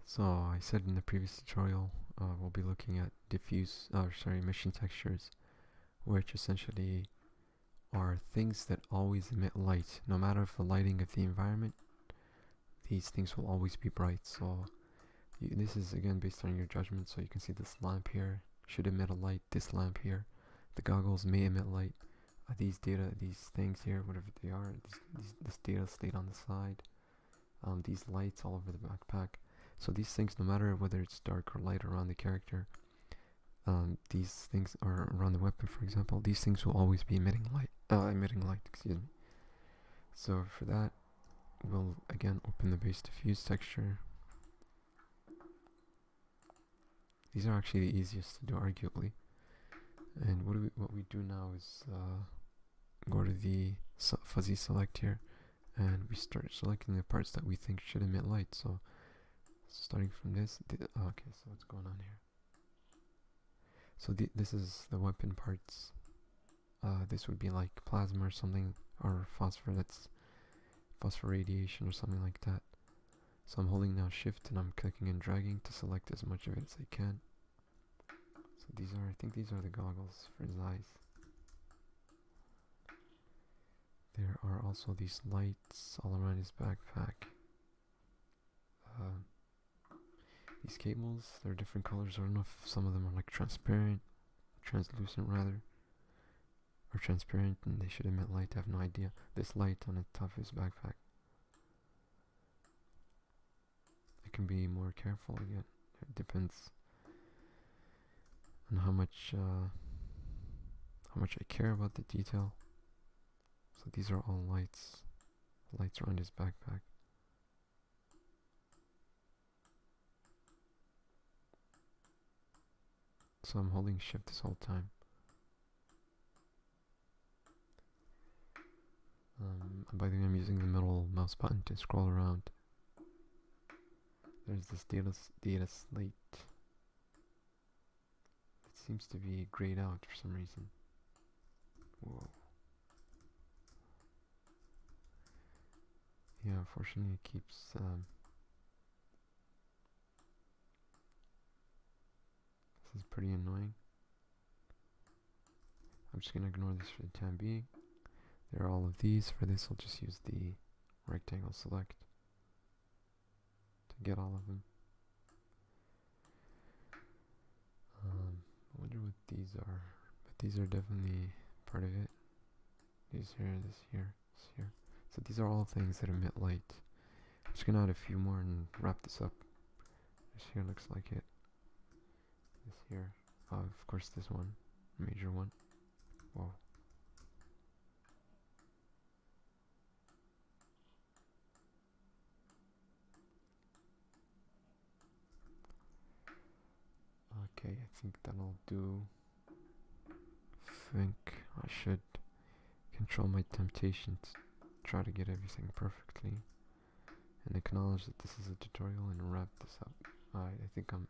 So I said in the previous tutorial, we'll be looking at emission textures, which essentially are things that always emit light. No matter if the lighting of the environment, these things will always be bright. So this is again based on your judgment. So you can see this lamp here should emit a light. This lamp here, the goggles may emit light. These things here, whatever they are, this data slate on the side, these lights all over the backpack. So these things, no matter whether it's dark or light around the character, these things are around the weapon, for example. These things will always be emitting light. Excuse me. So for that, we'll again open the base diffuse texture. These are actually the easiest to do, arguably. And what we do now is go to the fuzzy select here, and we start selecting the parts that we think should emit light. So starting from this, okay, so what's going on here? So this is the weapon parts. This would be like plasma or something, or phosphor, that's phosphor radiation or something like that. So I'm holding now shift and I'm clicking and dragging to select as much of it as I can. So I think these are the goggles for his eyes. There are also these lights all around his backpack. These cables, they're different colors. I don't know if some of them are like translucent rather, or transparent, and they should emit light. I have no idea. This light on the top of his backpack, I can be more careful again. It depends on how much I care about the detail. So these are all lights around his backpack. So I'm holding shift this whole time. By the way, I'm using the middle mouse button to scroll around. There's this data slate. It seems to be grayed out for some reason. Whoa. Yeah, unfortunately it keeps this is pretty annoying. I'm just gonna ignore this for the time being. There are all of these. For this I'll just use the rectangle select to get all of them. I wonder what these are, but these are definitely part of it. These here, this here, this here. So these are all things that emit light. I'm just gonna add a few more and wrap this up. This here looks like it. This here, of course this one, major one. Whoa. Okay, I think that'll do. I think I should control my temptation to try to get everything perfectly and acknowledge that this is a tutorial and wrap this up. Alright, I think I'm...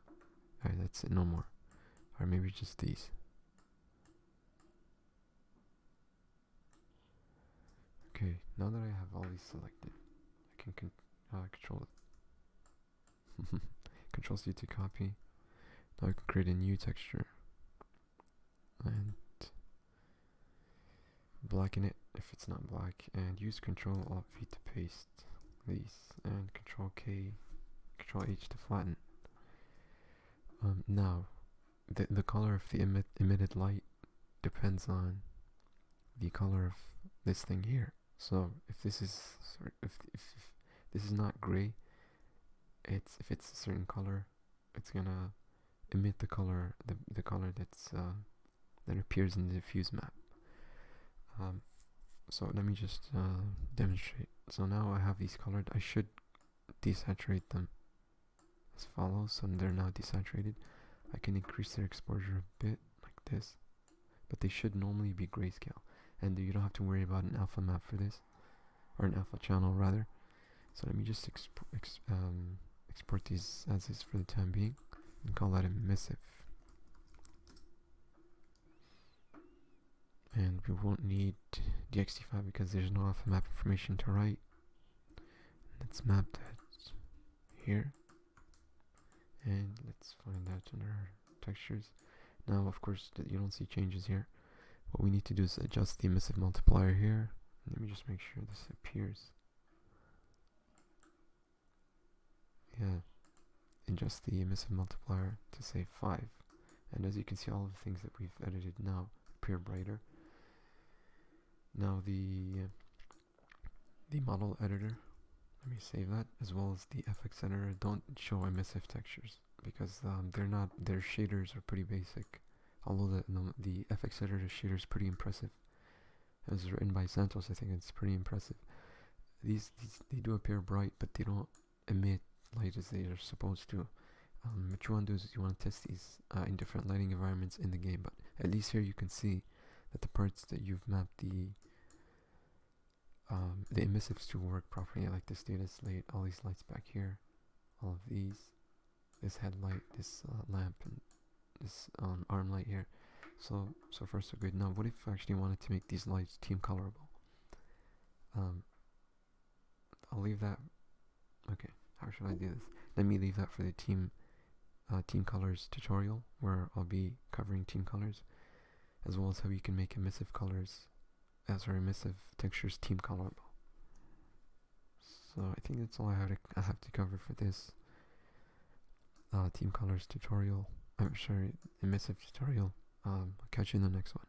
Alright, that's it, no more. Or maybe just these. Okay, now that I have all these selected, I can control it. Control C to copy. Now I can create a new texture and blacken it if it's not black, and use Control Alt V to paste these, and Control K, Control H to flatten. Now, the color of the emitted light depends on the color of this thing here. So if this is if this is not gray, if it's a certain color, it's gonna emit the color that's that appears in the diffuse map. So let me just demonstrate. So now I have these colored. I should desaturate them as follows. So they're now desaturated. I can increase their exposure a bit like this, but they should normally be grayscale, and you don't have to worry about an alpha map for this, or an alpha channel rather. So let me just export these as is for the time being and call that emissive. And we won't need the XT5 because there's no alpha map information to write. It's mapped at here. And let's find that under our textures. Now, of course, you don't see changes here. What we need to do is adjust the emissive multiplier here. Let me just make sure this appears. Yeah, adjust the emissive multiplier to say 5. And as you can see, all of the things that we've edited now appear brighter. Now the model editor, let me save that, as well as the FX editor, don't show emissive textures because their shaders are pretty basic. Although the FX editor shader is pretty impressive. It was written by Santos, I think it's pretty impressive. These they do appear bright, but they don't emit light as they are supposed to. What you want to do is you want to test these in different lighting environments in the game, but at least here you can see that the parts that you've mapped the emissives to work properly, like this data slate, all these lights back here, all of these, this headlight, this lamp, and this arm light here. So far so good. Now what if I actually wanted to make these lights team colorable? I'll leave that. Okay, how should I do this? Let me leave that for the team colors tutorial, where I'll be covering team colors, as well as how you can make emissive emissive textures team colorable. So I think that's all I have to cover for this team colors tutorial. I'm sorry, emissive tutorial. I'll catch you in the next one.